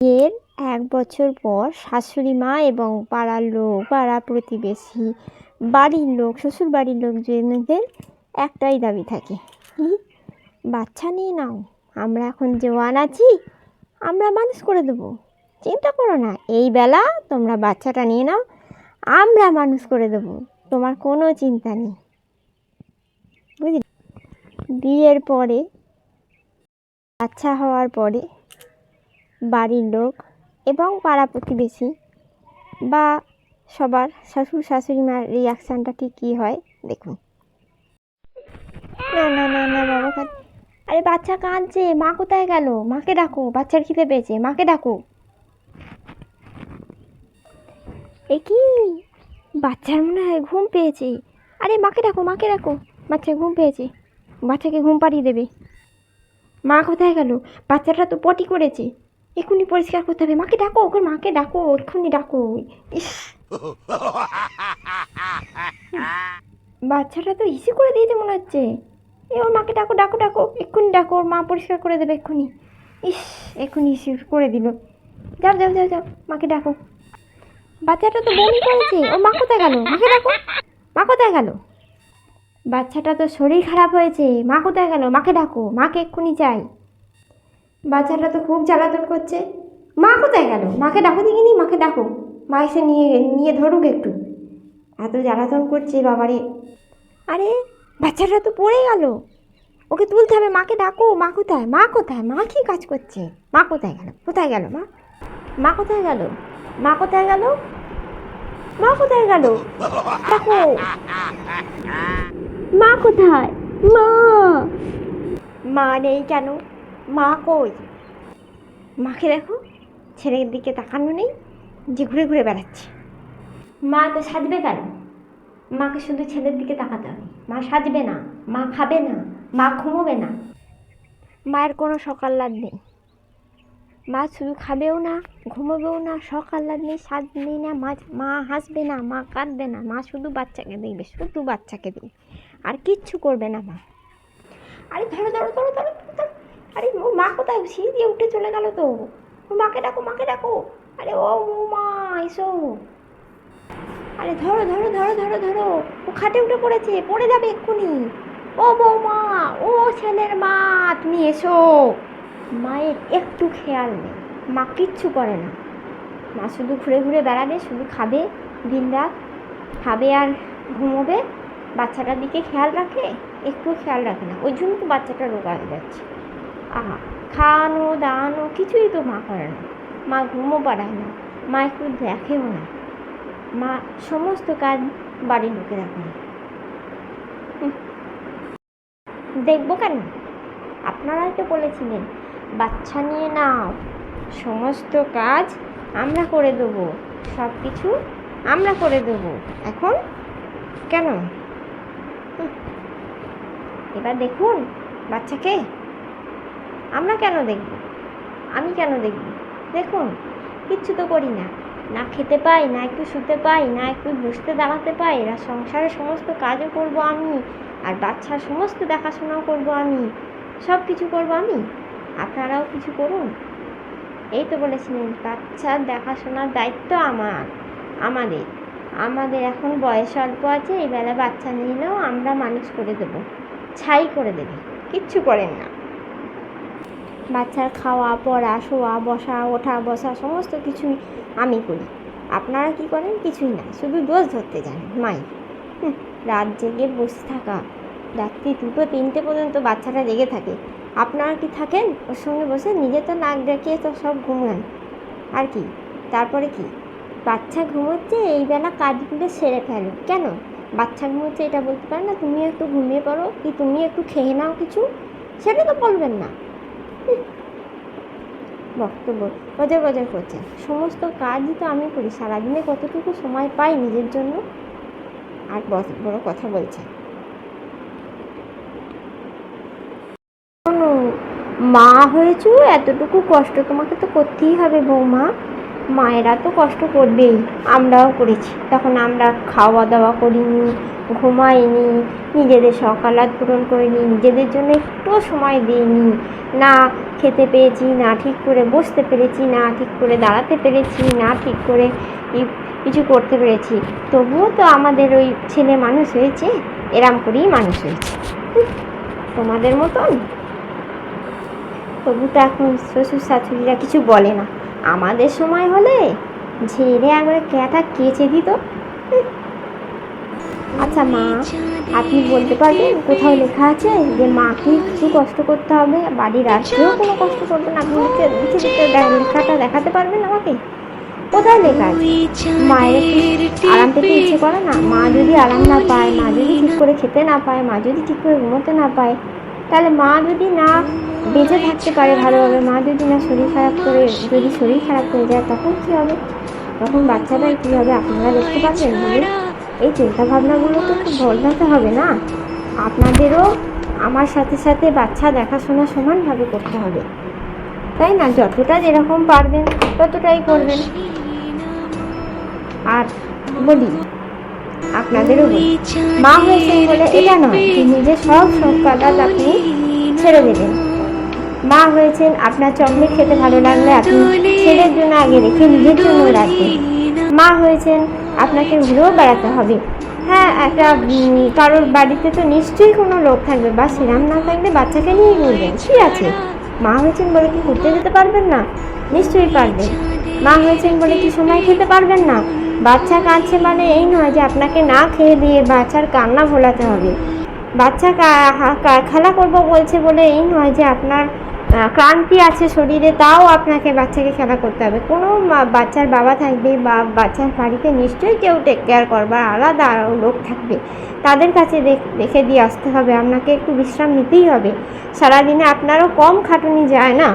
এর ১ বছর পর শাশুড়ি মা এবং পাড়ার লোক, পাড়া প্রতিবেশী, বাড়ির লোক, শ্বশুরবাড়ির লোকজনদের একটাই দাবি থাকে, কি? বাচ্চা নিয়ে নাও, আমরা এখন জোয়ান আছি, আমরা মানুষ করে দেবো, চিন্তা করো না, এই বেলা তোমরা বাচ্চাটা নিয়ে নাও, আমরা মানুষ করে দেবো, তোমার কোনো চিন্তা নেই। বুঝলি? বিয়ের পরে, বাচ্চা হওয়ার পরে বাড়ির লোক এবং পাড়া প্রতিবেশী বা সবার শ্বশুর শাশুড়ি মার রিয়াকশানটা ঠিক কী হয় দেখুন। না না না না বাবা, আরে বাচ্চা কাঁদছে, মা কোথায় গেল, মাকে ডাকো, বাচ্চার খিদে পেয়েছে, মাকে ডাকো। এ কি, বাচ্চার মনে হয় ঘুম পেয়েছে, আরে মাকে ডাকো, মাকে ডাকো, বাচ্চার ঘুম পেয়েছে, বাচ্চাকে ঘুম পাড়িয়ে দেবে। মা কোথায় গেল, বাচ্চাটা তো পটি করেছে, এক্ষুনি পরিষ্কার করতে হবে, মাকে ডাকো, ওকে মাকে ডাকো, এক্ষুনি ডাকো। ইস, বাচ্চাটা তো ইসি করে দিয়েছে মনে হচ্ছে, এ ওর মাকে ডাকো, ডাকো ডাকো, এক্ষুনি ডাকো, ওর মা পরিষ্কার করে দেবে এক্ষুনি। ইস, এক্ষুনি ইসি করে দিল, যাও যাও যাও যাও, মাকে ডাকো। বাচ্চাটা তো বমি করেছে, ওর মা কোথায় গেল, মাকে ডাকো, মা কোথায় গেল। বাচ্চাটা তো শরীর খারাপ হয়েছে, মা কোথায় গেল, মাকে ডাকো, মাকে এক্ষুনি চাই। বাচ্চাটা তো খুব জ্বালাতন করছে, মা কোথায় গেল, মাকে ডাকো দেখিনি, মাকে ডাকো, মা এসে নিয়ে নিয়ে ধরুক একটু, এত জ্বালাতন করছে বাবারে। আরে বাচ্চাটা তো পড়ে গেল, ওকে তুলতে হবে, মাকে ডাকো, মা কোথায়, মা কোথায়, মা কী কাজ করছে, মা কোথায় গেল, কোথায় গেল মা, মা কোথায় গেল, মা কোথায় গেল, মা কোথায় গেল, ডাকো, মা কোথায়, মা, মা নেই কেন, মা কই, মাকে দেখো, ছেলের দিকে তাকানো নেই, যে ঘুরে ঘুরে বেড়াচ্ছে। মা তো সাজবে কেন, মাকে শুধু ছেলের দিকে তাকাতে হবে, মা সাজবে না, মা খাবে না, মা ঘুমোবে না, মায়ের কোনো শখ আহ্লাদ নেই, মা শুধু খাবেও না, ঘুমোবেও না, শখ আহ্লাদ নেই, সাজ নেই না, মা হাসবে না, মা কাঁদবে না, মা শুধু বাচ্চাকে দেখবে, শুধু বাচ্চাকে দেখবে, আর কিচ্ছু করবে না মা। আরে ধরো ধরো ধরো ধরো ধরো, আরে ও মা কোথায়, সিঁড়ি দিয়ে উঠে চলে গেল তো, ও মাকে ডাকো, মাকে ডাকো, আরে ও মা এসো, আরে ধরো ধরো ধরো ধরো ধরো, ও খাটে উঠে পড়েছে, পড়ে যাবে এক্ষুনি, ও বৌমা, ও ছেলের মা, তুমি এসো। মায়ের একটু খেয়াল নেই, মা কিচ্ছু করে না, মা শুধু ঘুরে ঘুরে বেড়াবে, শুধু খাবে, দিনরাত খাবে আর ঘুমোবে, বাচ্চাটার দিকে খেয়াল রাখে, একটু খেয়াল রাখে না, ওই জন্য তো বাচ্চাটা রোগা হয়ে যাচ্ছে। আহা, খাওয়ানো দাওয়ানো কিছুই তো মা করে না, মা ঘুমও পাড়ায় না, মা একটু দেখেও না, মা সমস্ত কাজ বাড়ির লোকে রাখে না। দেখবো কেন, আপনারাই তো বলেছিলেন বাচ্চা নিয়ে নাও, সমস্ত কাজ আমরা করে দেবো, সব কিছু আমরা করে দেবো, এখন কেন? এবার দেখুন বাচ্চাকে, আমরা কেন দেখব, আমি কেন দেখব, দেখুন কিচ্ছু তো করি না, না খেতে পাই, না একটু শুতে পাই, না একটু বসতে দাঁড়াতে পাই, আর সংসারের সমস্ত কাজও করব আমি, আর বাচ্চার সমস্ত দেখাশোনাও করব আমি, সব কিছু করব আমি, আপনারাও কিছু করুন। এই তো বলেছিলেন বাচ্চার দেখাশোনার দায়িত্ব আমাদের আমাদের এখন বয়স অল্প আছে, এই বেলা বাচ্চা নিয়ে নাও, আমরা মানুষ করে দেবো, ছাই করে দেবে, কিচ্ছু করেন না। বাচ্চার খাওয়া পড়া শোয়া বসা ওঠা বসা সমস্ত কিছুই আমি করি, আপনারা কি করেন, কিছুই না, শুধু দোষ ধরতে যান মায়ের। রাত জেগে বসে থাকা, রাত্রি 2-3টে পর্যন্ত বাচ্চাটা জেগে থাকে, আপনারা কি থাকেন ওর সঙ্গে বসে, নিজে তো নাক ডেকে তো সব ঘুমান, আর কি, তারপরে কি, বাচ্চা ঘুমোচ্ছে এই বেলা কাজগুলো সেরে ফেলো, কেন বাচ্চা ঘুমোচ্ছে এটা বলতে পারেন না, তুমি একটু ঘুমিয়ে পড়ো, কি তুমি একটু খেয়ে নাও কিছু, সেটা তো বলবেন না। বক্তব্য বজর বজর করছে, সমস্ত কাজই তো আমি করি, সারাদিনে কতটুকু সময় পাই নিজের জন্য, আর বড় কথা বলছে। মা হয়েছো, এতটুকু কষ্ট তোমাকে তো করতেই হবে বৌমা, মায়েরা তো কষ্ট করবেই, আমরাও করেছি। তখন আমরা খাওয়া দাওয়া করিনি, ঘুমাইনি, নিজেদের সকালাত পূরণ করিনি, নিজেদের জন্য একটুও সময় দিইনি, না খেতে পেয়েছি, না ঠিক করে বসতে পেরেছি, না ঠিক করে দাঁড়াতে পেরেছি, না ঠিক করে কিছু করতে পেরেছি। তবুও তো আমাদের ওই ছেলে মানুষ হয়েছে, এরম করেই মানুষ হয়েছে। তোমাদের মতন তবু তো এখন শ্বশুর শাশুড়িরা কিছু বলে না। আমাদের সময় হলে ঝেড়ে একবারে ক্যাটা কেচে দিত। আচ্ছা মা, আপনি বলতে পারবেন কোথাও লেখা আছে যে মাকে কিছু কষ্ট করতে হবে, বাড়ির আর কেউ কোনো কষ্ট করবে না? আপনি লেখাটা দেখাতে পারবেন আমাকে? কোথায় লেখা আছে? মায়ের একটু আরাম পেতে ইচ্ছে করে না? মা যদি আরাম না পায়, মা যদি ঠিক করে খেতে না পায়, মা যদি ঠিক করে ঘুমোতে না পায়, তাহলে মা যদি না বেঁচে থাকতে পারে ভালোভাবে, মা যদি না শরীর খারাপ করে, যদি শরীর খারাপ হয়ে যায়, তখন কী হবে? তখন বাচ্চাটার কী হবে আপনারা দেখতে পাবেন? বলে এই চিন্তাভাবনাগুলো তো একটু বদলাতে হবে না? আপনাদেরও আমার সাথে সাথে বাচ্চা দেখাশোনা সমানভাবে করতে হবে, তাই না? যতটা যেরকম পারবেন ততটাই করবেন। আর বলি আপনাদেরও বলি, মা হয়েছেন বলে এটা নয় যে নিজের সব কাজ আপনি ছেড়ে দেবেন। মা হয়েছেন, আপনার চকলেট খেতে ভালো লাগলে আপনি ছেলের জন্য আগে রেখে নিজের জন্য রাখবেন। মা হয়েছেন, আপনাকে ঘুরেও বেড়াতে হবে। হ্যাঁ, একটা কারোর বাড়িতে তো নিশ্চয়ই কোনো লোক থাকবে, বা সেরাম না থাকলে বাচ্চাকে নিয়ে ঘুরবেন, ঠিক আছে। মা হয়েছেন বলে কি ঘুরতে যেতে পারবেন না? নিশ্চয়ই পারবেন। মা হয়েছেন বলে কি সময় খেতে পারবেন না? বাচ্চা কাঁদছে মানে এই নয় যে আপনাকে না খেয়ে দিয়ে বাচ্চার কান্না ভোলাতে হবে। বাচ্চা খেলা করবো বলছে বলে এই নয় যে আপনার ক্লান্তি আছে শরীরে, তাও আপনাকে বাচ্চাকে খেলা করতে হবে। কোনো বাচ্চার বাবা থাকবে বা বাচ্চার বাড়িতে নিশ্চয়ই কেউ টেক কেয়ার করবার আলাদা লোক থাকবে, তাদের কাছে রেখে দিয়ে আসতে হবে। আপনাকে একটু বিশ্রাম নিতেই হবে। সারাদিনে আপনারও কম খাটুনি যায় না,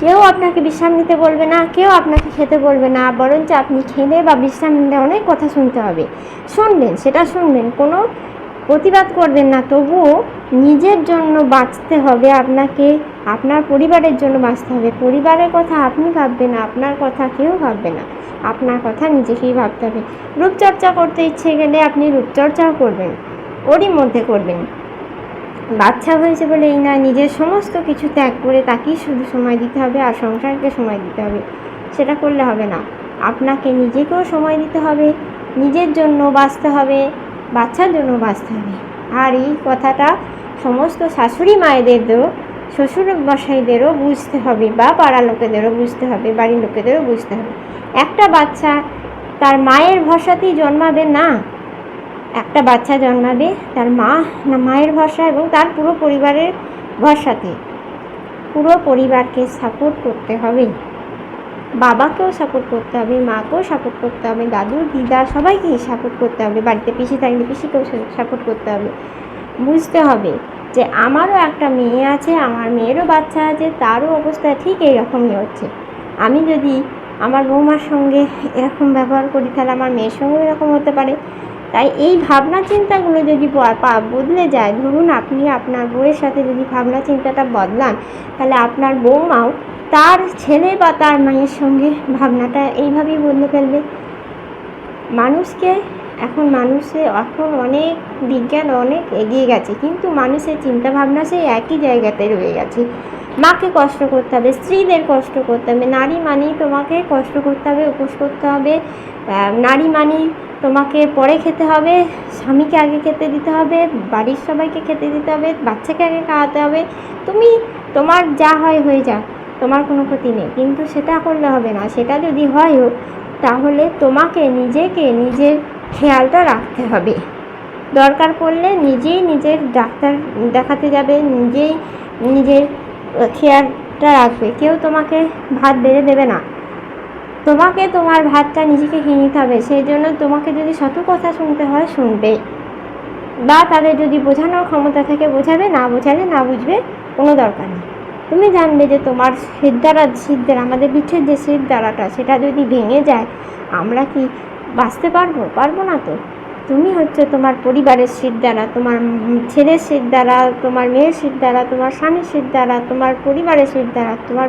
কেউ আপনাকে বিশ্রাম নিতে বলবে না, কেউ আপনাকে খেতে বলবে না, বরঞ্চ আপনি খেলে বা বিশ্রাম নিলে অনেক কথা শুনতে হবে। শুনবেন, সেটা শুনবেন, কোনো প্রতিবাদ করবেন না। তবুও নিজের জন্য বাঁচতে হবে আপনাকে, আপনার পরিবারের জন্য বাঁচতে হবে। পরিবারের কথা আপনি ভাববেন না, আপনার কথা কেউ ভাববে না, আপনার কথা নিজেকেই ভাবতে হবে। রূপচর্চা করতে ইচ্ছে গেলে আপনি রূপচর্চাও করবেন, ওরই মধ্যে করবেন। বাচ্চা হয়েছে বলে এই না নিজের সমস্ত কিছু ত্যাগ করে তাকেই শুধু সময় দিতে হবে আর সংসারকে সময় দিতে হবে, সেটা করলে হবে না। আপনাকে নিজেকেও সময় দিতে হবে, নিজের জন্য বাঁচতে হবে, বাচ্চার জন্য বাঁচতে হবে। আর এই কথাটা সমস্ত শাশুড়ি মায়েদেরও, শ্বশুর মশাইদেরও বুঝতে হবে, বা পাড়ার লোকেদেরও বুঝতে হবে, বাড়ির লোকেদেরও বুঝতে হবে। একটা বাচ্চা তার মায়ের ভরসাতেই জন্মাবে না। একটা বাচ্চা জন্মাবে তার মায়ের ভরসা এবং তার পুরো পরিবারের ভরসাতে। পুরো পরিবারকে সাপোর্ট করতে হবে, বাবাকেও সাপোর্ট করতে হবে, মাকেও সাপোর্ট করতে হবে, দাদু দিদা সবাইকেই সাপোর্ট করতে হবে। বাড়িতে পিসি থাকলে পিসিকেও সাপোর্ট করতে হবে। বুঝতে হবে যে আমারও একটা মেয়ে আছে, আমার মেয়েরও বাচ্চা আছে, তারও অবস্থা ঠিক এইরকমই হচ্ছে। আমি যদি আমার বৌমার সঙ্গে এরকম ব্যবহার করি, তাহলে আমার মেয়ের সঙ্গেও এরকম হতে পারে। তাই এই ভাবনা চিন্তাগুলো যদি বদলে যায়, ধরুন আপনি আপনার বউয়ের সাথে যদি ভাবনা চিন্তাটা বদলান, তাহলে আপনার বৌমাও তার ছেলে বা তার মায়ের সঙ্গে ভাবনাটা এইভাবেই বদলে ফেলবে। এখন অনেক বিজ্ঞান অনেক এগিয়ে গেছে, কিন্তু মানুষের চিন্তাভাবনা সেই একই জায়গাতে রয়ে গেছে। মাকে কষ্ট করতে হবে, স্ত্রীদের কষ্ট করতে হবে, নারী মানেই তোমাকে কষ্ট করতে হবে, উপোস করতে হবে, নারী মানেই তোমাকে পরে খেতে হবে, স্বামীকে আগে খেতে দিতে হবে, বাড়ির সবাইকে খেতে দিতে হবে, বাচ্চাকে আগে খাওয়াতে হবে। তোমার যা হয় হয়ে যাক, তোমার কোনো ক্ষতি নেই, কিন্তু সেটা করলে হবে না। সেটা যদি হয়ও, তাহলে তোমাকে নিজের খেয়ালটা রাখতে হবে। দরকার পড়লে নিজেই নিজের ডাক্তার দেখাতে যাবে, নিজেই নিজের খেয়ালটা রাখবে। কেউ তোমাকে ভাত বেড়ে দেবে না, তোমাকে তোমার ভাতটা নিজেকে খেয়ে নিতে হবে। সেই জন্য তোমাকে যদি শত কথা শুনতে হয় শুনবে, বা তাদের যদি বোঝানোর ক্ষমতা থাকে বোঝাবে, না বোঝালে না বুঝবে, কোনো দরকার নেই। তুমি জানবে যে তোমার শিরদাঁড়া আমাদের পিঠের যে শিরদাঁড়াটা, সেটা যদি ভেঙে যায়, আমরা কি বাঁচতে পারবো না তো। তুমি হচ্ছে তোমার পরিবারের শিরদাঁড়া, তোমার ছেলের শিরদাঁড়া, তোমার মেয়ের শিরদাঁড়া, তোমার স্বামীর শিরদাঁড়া, তোমার পরিবারের শিরদাঁড়া, তোমার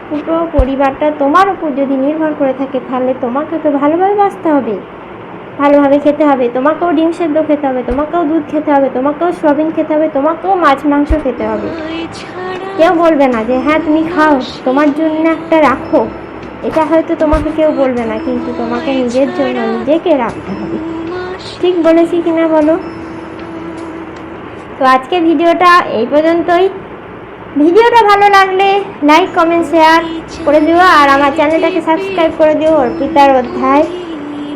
পুরো পরিবারটা তোমার উপর যদি নির্ভর করে থাকে, তাহলে তোমাকে তো ভালোভাবে বাঁচতে হবে, ভালোভাবে খেতে হবে, তোমাকেও ডিম সেদ্ধ খেতে হবে, তোমাকেও দুধ খেতে হবে, তোমাকেও সয়াবিন খেতে হবে, তোমাকেও মাছ মাংস খেতে হবে। কেউ বলবে না যে হ্যাঁ তুমি খাও, তোমার জন্য একটা রাখো, এটা হয়তো তোমাকে কেউ বলবে না, কিন্তু তোমাকে নিজের জন্য নিজেকে রাখতে হবে। ঠিক বলেছি কিনা বলো? তো আজকে ভিডিওটা এই পর্যন্তই। ভিডিওটা ভালো লাগলে লাইক কমেন্ট শেয়ার করে দিও, আর আমার চ্যানেলটাকে সাবস্ক্রাইব করে দিও। অর্পিতার অধ্যায়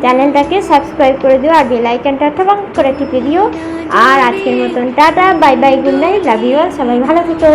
চ্যানেলটাকে সাবস্ক্রাইব করে দিও, আর বেল আইকনটা ঠবাং করে টিপে দিও। আর আজকের মতন tata, bye bye, good night, love you all, সবাই ভালো থেকো।